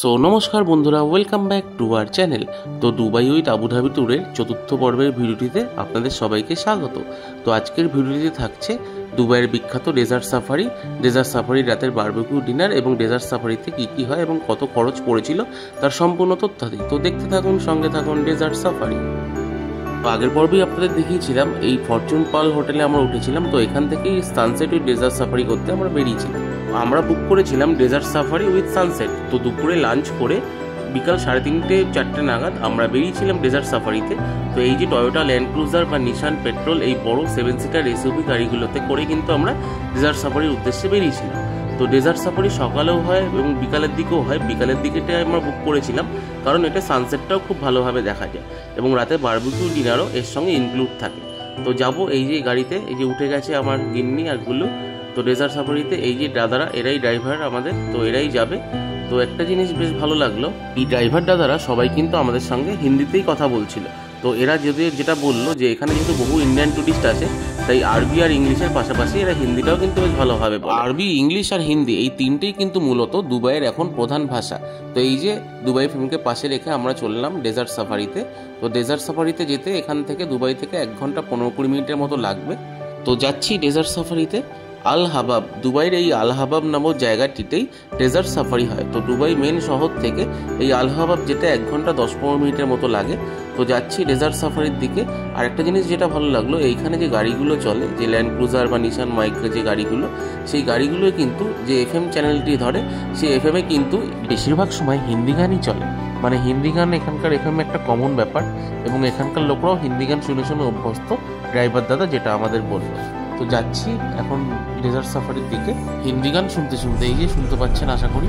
So নমস্কার বন্ধুরা, welcome back to our channel. তো দুবাই উইথ আবুধাবি ট্যুরের চতুর্থ পর্বের ভিডিওটিতে আপনাদের সবাইকে স্বাগত। তো আজকের ভিডিওটিতে থাকছে দুবাইয়ের বিখ্যাত ডেজার্ট সাফারি, রাতের বারবিকিউ ডিনার এবং ডেজার্ট সাফারিতে কী কী হয় এবং কত খরচ পড়েছিল তার সম্পূর্ণ তথ্যাদি। তো দেখতে থাকুন, সঙ্গে থাকুন ডেজার্ট সাফারি। তো আগের পর্বেই আপনাদের দেখিয়েছিলাম এই ফরচুন পার্ল হোটেলে আমরা উঠেছিলাম। তো এখান থেকেই সানসেট উইথ ডেজার্ট সাফারি করতে আমরা বেরিয়েছিলাম। আমরা বুক করেছিলাম ডেজার্ট সাফারি উইথ সানসেট। তো দুপুরে লাঞ্চ করে বিকাল 3:30-4টে নাগাদ আমরা বেরিয়েছিলাম ডেজার্ট সাফারিতে। তো এই যে টয়োটা ল্যান্ড ক্রুজার বা নিশান পেট্রোল, এই বড় 7 সিটার এসইউভি গাড়িগুলোতে করে কিন্তু আমরা ডেজার্ট সাফারির উদ্দেশ্যে বেরিয়েছিলাম। তো ডেজার্ট সাফারি সকালেও হয় এবং বিকালের দিকেও হয়। বিকালের দিকেটাই আমরা বুক করেছিলাম কারণ এটা সানসেটটাও খুব ভালোভাবে দেখা যায় এবং রাতে বারবিকিউ ডিনারও এর সঙ্গে ইনক্লুড থাকে। তো যাব এই যে গাড়িতে, এই যে উঠে গেছে আমার গিন্নি আর গুলো। তো ডেজার্ট সাফারিতে এই যে দাদারা, এরাই ড্রাইভার আমাদের, তো এরাই যাবে। তো একটা জিনিস বেশ ভালো লাগলো, এই ড্রাইভার দাদারা সবাই কিন্তু আমাদের সঙ্গে হিন্দিতেই কথা বলছিল। তো এরা যদি যেটা বললো যে এখানে যেহেতু বহু ইন্ডিয়ান টুরিস্ট আছে, তাই আরবি আর ইংলিশের পাশাপাশি এরা হিন্দিটাও কিন্তু বেশ ভালোভাবে বলে। আরবি, ইংলিশ আর হিন্দি এই তিনটেই কিন্তু মূলত দুবাইয়ের এখন প্রধান ভাষা। তো এই যে দুবাই ফিল্মকে পাশে রেখে আমরা চললাম ডেজার্ট সাফারিতে। তো ডেজার্ট সাফারিতে যেতে এখান থেকে দুবাই থেকে 1 ঘন্টা 15-20 মিনিটের মতো লাগবে। তো যাচ্ছি ডেজার্ট সাফারিতে। আল হাবাব, দুবাইয়ের এই আল হাবাব নামক জায়গাটিতেই ডেজার্ট সাফারি হয়। তো দুবাই মেন শহর থেকে এই আল হাবাব যেতে 1 ঘন্টা 10-15 মিনিটের মতো লাগে। তো যাচ্ছি ডেজার্ট সাফারির দিকে। আর একটা জিনিস যেটা ভালো লাগলো, এইখানে যে গাড়িগুলো চলে, যে ল্যান্ড ক্রুজার বা নিশান মাইক্রো যে গাড়িগুলো, সেই গাড়িগুলো কিন্তু যে এফএম চ্যানেলটি ধরে, সেই এফএমে কিন্তু বেশিরভাগ সময় হিন্দি গানই চলে। মানে হিন্দি গান এখানকার এফএম একটা কমন ব্যাপার এবং এখানকার লোকরাও হিন্দি গান শুনে শুনে অভ্যস্ত, ড্রাইভার দাদা যেটা আমাদের বললো। তো যাচ্ছি এখন ডেজার্ট সাফারির দিকে হিন্দি গান শুনতে শুনতে। এই যে শুনতে পাচ্ছেন আশা করি।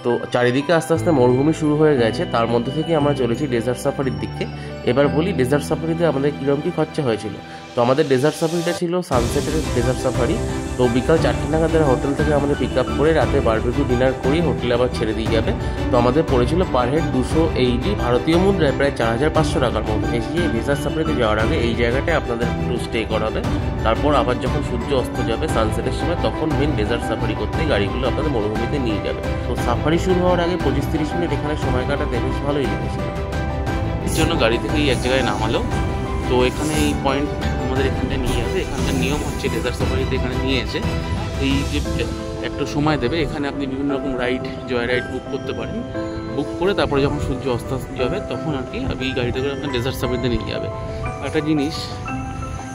তো চারিদিকে আস্তে আস্তে মরুভূমি শুরু হয়ে গেছে, তার মধ্যে থেকে আমরা চলেছি ডেজার্ট সাফারির দিকে। এবার বলি ডেজার্ট সাফারিতে আমাদের কীরকম কী খরচা হয়েছিল। তো আমাদের ডেজার্ট সাফারিটা ছিল সানসেটের ডেজার্ট সাফারি। তো বিকাল 4টে নাগাদ হোটেল থেকে আমাদের পিক আপ করে রাতে বারবিকিউ ডিনার করি হোটেলে আবার ছেড়ে দিয়ে যাবে। তো আমাদের পড়েছিল পার হেড 280 ভারতীয় মুদ্রায় প্রায় 4500 টাকার মতো। এসে ডেজার্ট সাফারিতে যাওয়ার আগে এই জায়গাটায় আপনাদের একটু স্টে করাবে। তারপর আবার যখন সূর্য অস্ত যাবে সানসেটের সময়, তখন মেন ডেজার্ট সাফারি করতে গাড়িগুলো আপনাদের মরুভূমিতে নিয়ে যাবে। তো সাফারি শুরু হওয়ার আগে 25-30 মিনিট এখানে সময় কাটাতে বেশ ভালোই লেগেছিল। এর জন্য গাড়ি থেকেই এক জায়গায় নামালো। তো এখানে এই পয়েন্ট আমাদের এখানটা নিয়ে আসে। এখানকার নিয়ম হচ্ছে ডেজার্ট সাফারিতে এখানে নিয়ে এসে এই যে একটু সময় দেবে, এখানে আপনি বিভিন্ন রকম জয় রাইড বুক করতে পারেন। বুক করে তারপরে যখন সূর্য অস্ত যাবে তখন আর কি এই গাড়িতে করে আপনার ডেজার্ট সাফারিতে নিয়ে যাবে। একটা জিনিস,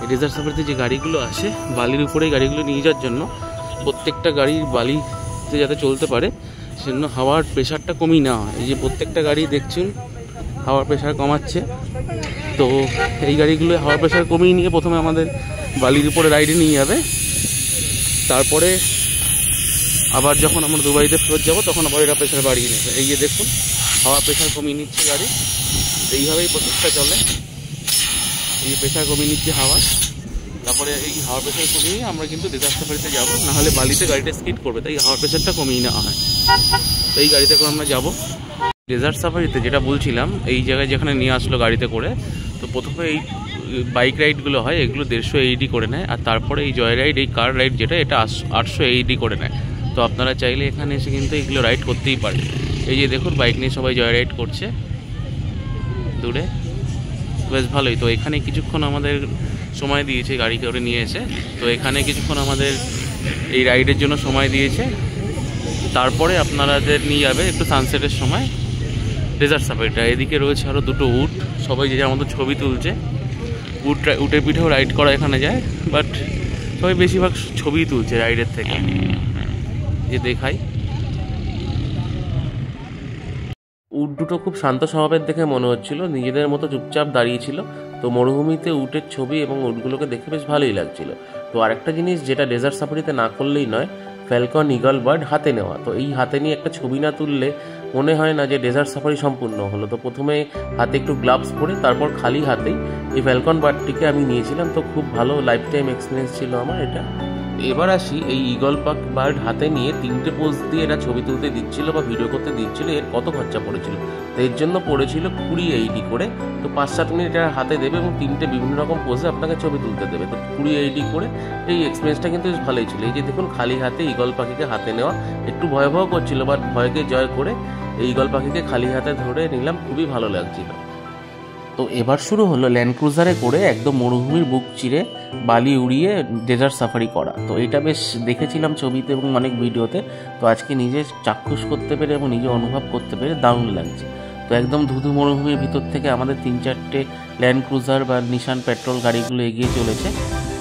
এই ডেজার্ট সাফারিতে যে গাড়িগুলো আসে বালির উপরে গাড়িগুলো নিয়ে যাওয়ার জন্য প্রত্যেকটা গাড়ির বালিতে যাতে চলতে পারে সেজন্য হাওয়ার প্রেশারটা কমিয়ে নেওয়া হয়। এই যে প্রত্যেকটা গাড়ি দেখছেন হাওয়ার প্রেশার কমাচ্ছে। তো এই গাড়িগুলো হাওয়ার প্রেশার কমিয়ে নিয়ে প্রথমে আমাদের বালির উপরে রাইডে নিয়ে যাবে। তারপরে আবার যখন আমরা দুবাইতে ফেরত যাবো তখন আবার এরা প্রেশার বাড়িয়ে নেবে। এই যে দেখুন হাওয়ার প্রেশার কমিয়ে নিচ্ছে গাড়ি। এইভাবেই প্রসেসটা চলে। এই প্রেশার কমিয়ে নিচ্ছে হাওয়া, তারপরে এই হাওয়ার প্রেশার কমিয়ে আমরা কিন্তু ডেজার্ট সাফারিতে যাবো, নাহলে বালিতে গাড়িটা স্কিড করবে, তাই হাওয়ার প্রেশারটা কমিয়ে নেওয়া হয়। তো এই গাড়িতে করে আমরা যাবো ডেজার্ট সাফারিতে। যেটা বলছিলাম, এই জায়গায় যেখানে নিয়ে আসলো গাড়িতে করে, তো প্রথমে এই বাইক রাইডগুলো হয়, এগুলো 150 AED করে নেয়। আর তারপরে এই জয় রাইড, এই কার রাইড যেটা, এটা 800 AED করে নেয়। তো আপনারা চাইলে এখানে এসে কিন্তু এগুলো রাইড করতেই পারেন। এই যে দেখুন বাইক নিয়ে সবাই জয় রাইড করছে দূরে, বেশ ভালোই। তো এখানে কিছুক্ষণ আমাদের সময় দিয়েছে গাড়ি করে নিয়ে এসে। তো এখানে কিছুক্ষণ আমাদের এই রাইডের জন্য সময় দিয়েছে। তারপরে আপনারাদের নিয়ে যাবে একটু সানসেটের সময় ডেজার্ট সাফারিটা। এদিকে রয়েছে আরও 2টো উট, সবাই যে যার মতো ছবি তুলছে। উটের পিঠেও রাইড করা এখানে যায়, বাট সবাই বেশিরভাগ ছবি তুলছে রাইডের থেকে। যে দেখাই উট দুটো খুব শান্ত স্বভাবের দেখে মনে হচ্ছিল, নিজেদের মতো চুপচাপ দাঁড়িয়েছিল। তো মরুভূমিতে উটের ছবি এবং উটগুলোকে দেখে বেশ ভালোই লাগছিল। তো আরেকটা জিনিস যেটা ডেজার্ট সাফারিতে না করলেই নয়, ফ্যালকন ইগল বার্ড হাতে নেওয়া। তো এই হাতে নিয়ে একটা ছবি না তুললে মনে হয় না যে ডেজার্ট সাফারি সম্পূর্ণ হলো। তো প্রথমে হাতে একটু গ্লাভস পরে তারপর খালি হাতেই এই ফ্যালকন বার্ডটিকে আমি নিয়েছিলাম। তো খুব ভালো লাইফ টাইম এক্সপিরিয়েন্স ছিল আমার এটা। এবার আসি এই ঈগল বার্ড হাতে নিয়ে 3টে পোজ দিয়ে এরা ছবি তুলতে দিচ্ছিল বা ভিডিও করতে দিচ্ছিল, এর কত খরচা পড়েছিল। তো এর জন্য পড়েছিল 20 করে। তো 5-7 মিনিট এরা হাতে দেবে এবং 3টে বিভিন্ন রকম পোজে আপনাকে ছবি তুলতে দেবে। তো 20 করে এই এক্সপিরিয়েন্সটা কিন্তু বেশ ভালোই ছিল। এই যে দেখুন খালি হাতে ঈগল পাখিকে হাতে নেওয়া, একটু ভয় করছিল, বাট ভয়কে জয় করে এই ঈগল পাখিকে খালি হাতে ধরে নিলাম, খুবই ভালো লাগছিল। তো এবার শুরু হলো ল্যান্ড ক্রুজারে করে একদম মরুভূমির বুক চিরে বালি উড়িয়ে ডেজার্ট সাফারি করা। তো এটা বেশ দেখেছিলাম ছবিতে এবং অনেক ভিডিওতে, তো আজকে নিজে চাক্ষুষ করতে পেরে এবং নিজে অনুভব করতে পেরে দারুণ লাগছে। তো একদম ধুধু মরুভূমির ভিতর থেকে আমাদের 3-4টে ল্যান্ড ক্রুজার বা নিশান পেট্রোল গাড়িগুলো এগিয়ে চলেছে।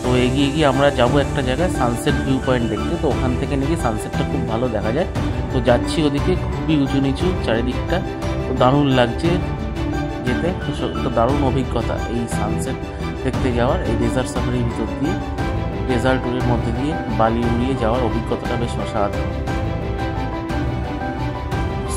তো এগিয়ে গিয়ে আমরা যাব একটা জায়গায় সানসেট ভিউ পয়েন্ট দেখতে। তো ওখান থেকে নাকি সানসেটটা খুব ভালো দেখা যায়। তো যাচ্ছি ওদিকে, খুবই উঁচু নিচু চারিদিকটা, তো দারুণ লাগছে যেতে। তো দারুণ অভিজ্ঞতা এই সানসেট দেখতে যাওয়ার, এই ডেজার্ট সাফারির ভিতর দিয়ে ডেজার্ট ট্যুরের মধ্যে দিয়ে বালি উড়িয়ে যাওয়ার অভিজ্ঞতাটা বেশ অসাধারণ।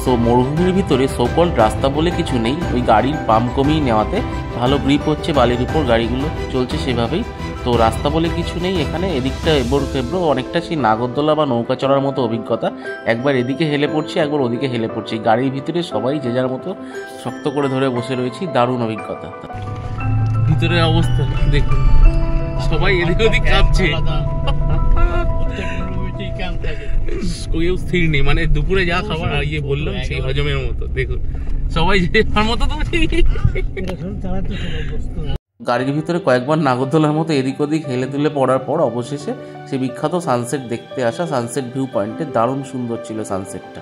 সো মরুভূমির ভিতরে সোকল্ড রাস্তা বলে কিছু নেই, ওই গাড়ির পাম্প কমিয়ে নেওয়াতে ভালো গ্রিপ হচ্ছে বালির উপর, গাড়িগুলো চলছে সেভাবেই। তো রাস্তা বলে কিছু নেই এখানে, এদিকটা এবড়ো খেবড়ো, অনেকটা সেই নাগরদোলা বা নৌকা চড়ার মতো অভিজ্ঞতা। একবার এদিকে হেলে পড়ছি, একবার ওদিকে হেলে পড়ছি, গাড়ির ভিতরে সবাই যে যার মতো শক্ত করে ধরে বসে রয়েছি, দারুণ অভিজ্ঞতা। ভিতরের অবস্থা দেখুন, সবাই এদিক ওদিক কাঁপছে, কেউ স্থির নেই, মানে দুপুরে যা খাবার ইয়ে বললাম সেই হজমের মতো। দেখুন সবাই যে যার মতো। তো গাড়ির ভিতরে কয়েকবার নাগরদোলার মতো এদিক ওদিক হেলে তুলে পড়ার পর অবশেষে সে বিখ্যাত সানসেট দেখতে আসা সানসেট ভিউ পয়েন্টে। দারুণ সুন্দর ছিল সানসেটটা।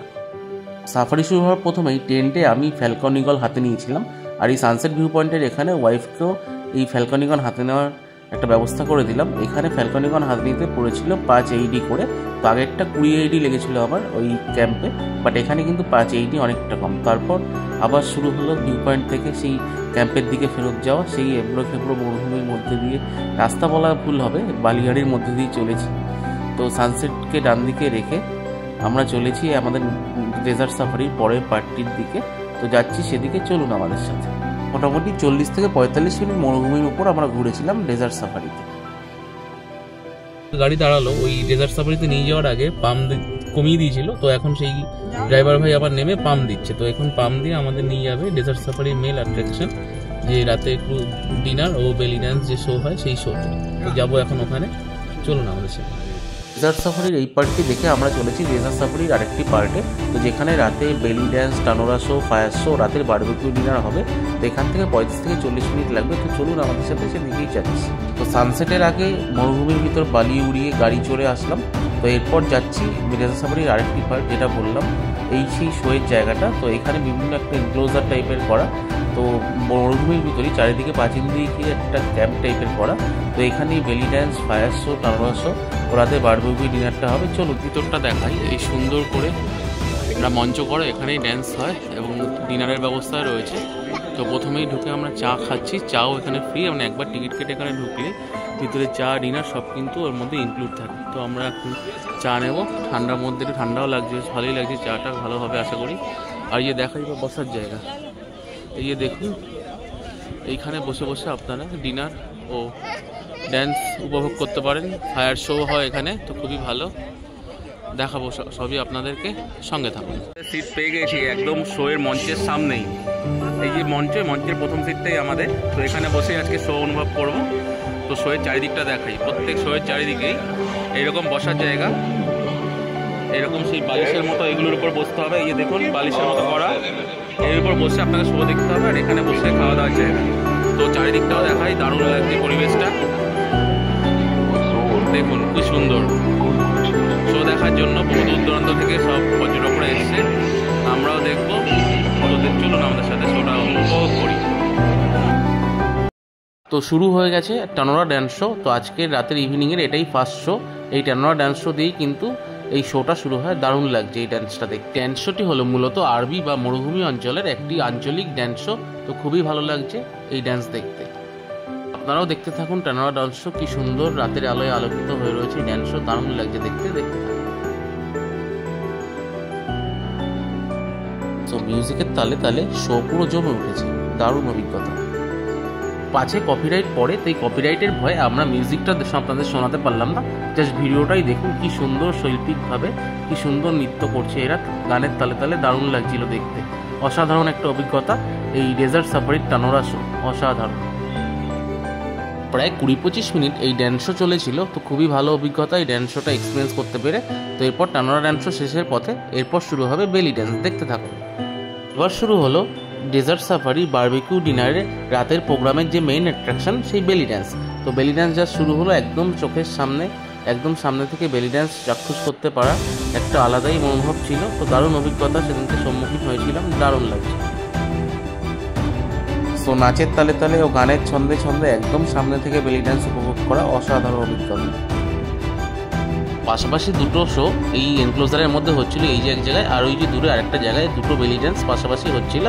সাফারি শুরু হওয়ার প্রথমেই টেন্টে আমি ফ্যালকন ঈগল হাতে নিয়েছিলাম, আর এই সানসেট ভিউ পয়েন্টের এখানে ওয়াইফকেও এই ফ্যালকন ঈগল হাতে নেওয়ার একটা ব্যবস্থা করে দিলাম। এখানে ফ্যালকন ঈগল হাতে নিতে পড়েছিল 5 AED করে। তো আগেরটা 20 AED লেগেছিল আমার ওই ক্যাম্পে, বাট এখানে কিন্তু 5 AED অনেকটা কম। তারপর আবার শুরু হলো ভিউ পয়েন্ট থেকে সেই ক্যাম্পের দিকে ফেরত যাওয়া, সেই এবড়ো খেবড়ো মরুভূমির মধ্যে দিয়ে, রাস্তা বলা ভুল হবে, বালিগাড়ির মধ্যে দিয়ে চলেছি। তো সানসেটকে ডান দিকে রেখে আমরা চলেছি আমাদের ডেজার্ট সাফারির পরের পার্টটির দিকে। তো যাচ্ছি সেদিকে, চলুন আমাদের সাথে। মোটামুটি 40 থেকে 45 মিনিট মরুভূমির উপর আমরা ঘুরেছিলাম ডেজার্ট সাফারিতে। গাড়ি দাঁড়ালো, ওই ডেজার্ট সাফারিতে নিয়ে যাওয়ার আগে পাম্প কমিয়ে দিয়েছিল। তো এখন সেই ড্রাইভার ভাই আবার নেমে পাম্প দিচ্ছে। তো এখন পাম্প দিয়ে আমাদের নিয়ে যাবে ডেজার্ট সাফারির মেল অ্যাট্রাকশন, যে রাতে একটু ডিনার ও বেলি ডান্স যে শো হয় সেই শোতে। তো যাবো এখন ওখানে, চলুন আমাদের সাথে। ডেজার্ট সাফারির এই পার্টটি দেখে আমরা চলেছি ডেজার্ট সাফারির আরেকটি পার্টে, তো যেখানে রাতে বেলি ড্যান্স, টানোরা শো, ফায়ার শো, রাতের বারবিকিউ ডিনার হবে। তো এখান থেকে 35 থেকে 40 মিনিট লাগবে। তো চলুন আমাদের সাথে সেদিকেই যাচ্ছি। তো সানসেটের আগে মরুভূমির ভিতর বালি উড়িয়ে গাড়ি চড়ে আসলাম। তো এরপর যাচ্ছি ডেজার্ট সাফারির আরেকটি পার্ট, যেটা বললাম এই সেই শোয়ের জায়গাটা। তো এখানে বিভিন্ন একটা এনক্লোজার টাইপের করা, তো মরুভূমির ভিতরেই চারিদিকে পাঁচিল দিয়ে গিয়ে একটা ক্যাম্প টাইপের করা। তো এখানেই বেলি ড্যান্স, ফায়ার শো, টানোরা শো, রাতে বারবিকিউ ডিনারটা হবে। চলো ভিতরটা দেখাই। এই সুন্দর করে আমরা মঞ্চ করে এখানেই ড্যান্স হয় এবং ডিনারের ব্যবস্থা রয়েছে। তো প্রথমেই ঢুকে আমরা চা খাচ্ছি, চাও এখানে ফ্রি, মানে একবার টিকিট কেটে এখানে ঢুকলে ভিতরে চা, ডিনার সব কিন্তু ওর মধ্যে ইনক্লুড থাকে। তো আমরা এখন চা নেব, ঠান্ডার মধ্যে একটু ঠান্ডাও লাগছে, ভালোই লাগছে, চাটা ভালো হবে আশা করি। আর ইয়ে দেখাই বা বসার জায়গা, এই যে দেখুন, এইখানে বসে বসে আপনারা ডিনার ও ড্যান্স উপভোগ করতে পারেন। ফায়ার শো হয় এখানে, তো খুবই ভালো, দেখাবো সবই আপনাদেরকে, সঙ্গে থাকুন। সিট পেয়ে গেছি একদম শোয়ের মঞ্চের সামনেই, এই যে মঞ্চের প্রথম সিটটাই আমাদের। তো এখানে বসে আজকে শো অনুভব করব। তো শোয়ের চারিদিকটা দেখাই, প্রত্যেক শোয়ের চারিদিকেই এইরকম বসার জায়গা, এরকম সেই বালিশের মতো এগুলোর উপর বসতে হবে। এই যে দেখুন বালিশের মতো করা, এর উপর বসে আপনাকে শো দেখতে হবে, আর এখানে বসে খাওয়া দাওয়ার জায়গা। তো চারিদিকটাও দেখাই, দারুণ লাগছে পরিবেশটা, দেখুন কি সুন্দর। শো দেখার জন্য বহু দূর দূরান্ত থেকে সব পর্যটকরা এসছে, আমরাও দেখবো। চলুন আমাদের সাথে শোটা উপভোগ করি। তো শুরু হয়ে গেছে টানোরা ড্যান্স শো। তো আজকে রাতের ইভিনিংয়ের এটাই ফার্স্ট শো। এই টানোরা ড্যান্স শো দিয়েই কিন্তু এই শোটা শুরু হয়। দারুণ লাগছে এই ড্যান্সটা দেখতে। ড্যান্স শোটি হলো মূলত আরবি বা মরুভূমি অঞ্চলের একটি আঞ্চলিক ড্যান্স শো। তো খুবই ভালো লাগছে এই ড্যান্স দেখতে। আপনারাও দেখতে থাকুন টানোরা ড্যান্স শো, কি সুন্দর রাতের আলোয় আলোকিত হয়ে রয়েছে ড্যান্স শো, দারুণ লাগছে দেখতে থাকুন। তো মিউজিকের তালে তালে শো পুরো জমে উঠেছে, দারুণ অভিজ্ঞতা। পাছে কপিরাইট পড়ে, তো এই কপিরাইটের ভয়ে আমরা মিউজিকটা আপনাদের শোনাতে পারলাম না। জাস্ট ভিডিওটাই দেখুন, কি সুন্দর শৈল্পিকভাবে কি সুন্দর নৃত্য করছে এরা গানের তালে তালে, দারুণ লাগছিল দেখতে। অসাধারণ একটা অভিজ্ঞতা এই ডেজার্ট সাফারির টানোরা শো, অসাধারণ। প্রায় 20-25 মিনিট এই ড্যান্স শো চলেছিল, তো খুবই ভালো অভিজ্ঞতা এই ড্যান্স শোটা এক্সপিরিয়েন্স করতে পেরে। তো এরপর টানোরা ড্যান্স শো শেষের পথে এরপর শুরু হবে বেলি ড্যান্স, দেখতে থাকুন। এবার শুরু হলো ডেজার্ট সাফারি বারবিকিউ ডিনারে রাতের প্রোগ্রামের যে মেইন অ্যাট্রাকশন সেই বেলি ড্যান্স। তো বেলি ড্যান্স যা শুরু হলো একদম চোখের সামনে, একদম সামনে থেকে বেলি ড্যান্স চাক্ষুষ করতে পারা একটা আলাদাই মনোভাব ছিল। তো দারুণ অভিজ্ঞতা সেদিনকে সম্মুখীন হয়েছিলাম, দারুণ লাগছে। তো নাচের তালে তালে ও গানের ছন্দে ছন্দে একদম সামনে থেকে বেলি ড্যান্স উপভোগ করা অসাধারণ অভিজ্ঞতা। পাশাপাশি দুটো শো এই এনক্লোজারের মধ্যে হচ্ছিল, এই যে এক জায়গায় আর ওই যে দূরে আরেকটা জায়গায় দুটো বেলি ড্যান্স পাশাপাশি হচ্ছিল।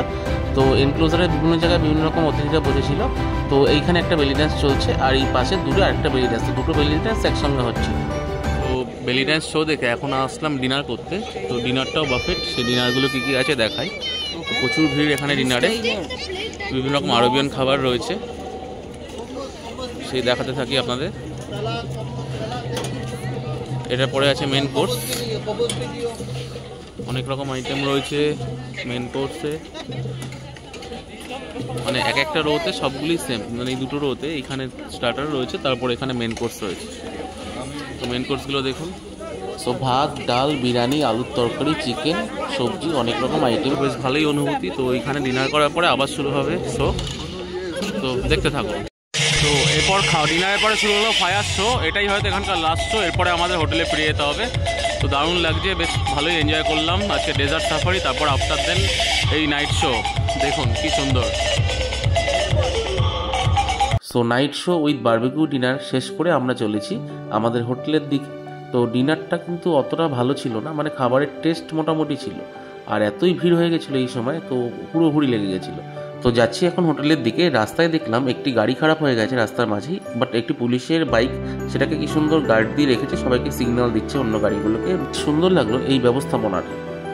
তো এনক্লোজারের বিভিন্ন জায়গায় বিভিন্ন রকম অতিথিরা বসেছিল। তো এইখানে একটা বেলি ড্যান্স চলছে আর এই পাশে দূরে আরেকটা বেলি ড্যান্স, দুটো বেলি ড্যান্স একসঙ্গে হচ্ছে। তো বেলি ড্যান্স শো দেখে এখন আসলাম ডিনার করতে। তো ডিনারটাও বাফেট, সেই ডিনারগুলো কী কী আছে দেখাই। প্রচুর ভিড় এখানে ডিনারে, বিভিন্ন রকম আরবিয়ান খাবার রয়েছে, সেই দেখাতে থাকি আপনাদের। এটা পরে আছে মেন কোর্স, অনেক রকম আইটেম রয়েছে মেন কোর্সে, মানে এক একটা রোতে সবগুলি সেম, মানে এই দুটো রোতে এখানে স্টার্টার রয়েছে, তারপর এখানে মেন কোর্স রয়েছে। তো মেন কোর্সগুলো দেখুন। সো ভাত, ডাল, বিরিয়ানি, আলুর তরকারি, চিকেন, সবজি, অনেক রকম আইটেম, বেশ ভালোই অনুভূতি। তো এইখানে ডিনার করার পরে আবার শুরু হবে শো, তো দেখতে থাকো। তো এরপর ডিনারের পরে শুরু হলো ফায়ার শো, এটাই হয়তো এখানকার লাস্ট শো, এরপরে আমাদের হোটেলে ফিরে যেতে হবে। তো দারুণ লাগছে, বেশ ভালোই এনজয় করলাম আজকে ডেজার্ট সাফারি। তারপর আফটার দেন এই নাইট শো, দেখুন কি সুন্দর। So night show with barbecue dinner শেষ করে আমরা চলেছি আমাদের হোটেলের দিকে। তো ডিনারটা কিন্তু অতটা ভালো ছিল না, মানে খাবারের টেস্ট মোটামুটি ছিল, আর এতই ভিড় হয়ে গেছিলো এই সময়, তো হুড়োহুড়ি লেগে গেছিলো। তো যাচ্ছি এখন হোটেলের দিকে, রাস্তায় দেখলাম একটি গাড়ি খারাপ হয়ে গেছে রাস্তার মাঝেই, বাট একটি পুলিশের বাইক সেটাকে কি সুন্দর গার্ড দিয়ে রেখেছে, সবাইকে সিগন্যাল দিচ্ছে অন্য গাড়িগুলোকে, সুন্দর লাগলো এই ব্যবস্থাপনাটা।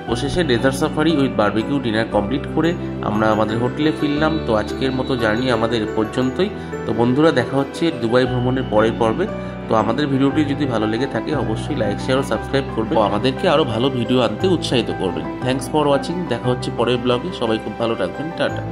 অবশেষে desert safari with barbecue dinner complete করে আমরা আমাদের হোটেলে ফিরলাম। তো আজকের মতো জার্নি আমাদের পর্যন্তই। তো বন্ধুরা, দেখা হচ্ছে দুবাই ভ্রমণের পরের পর্বে। তো আমাদের ভিডিওটি যদি ভালো লেগে থাকে অবশ্যই লাইক, শেয়ার ও সাবস্ক্রাইব করবে, ও আমাদেরকে আরও ভালো ভিডিও আনতে উৎসাহিত করবেন। থ্যাঙ্কস ফর ওয়াচিং, দেখা হচ্ছে পরের ব্লগে। সবাই খুব ভালো থাকবেন, টাটা।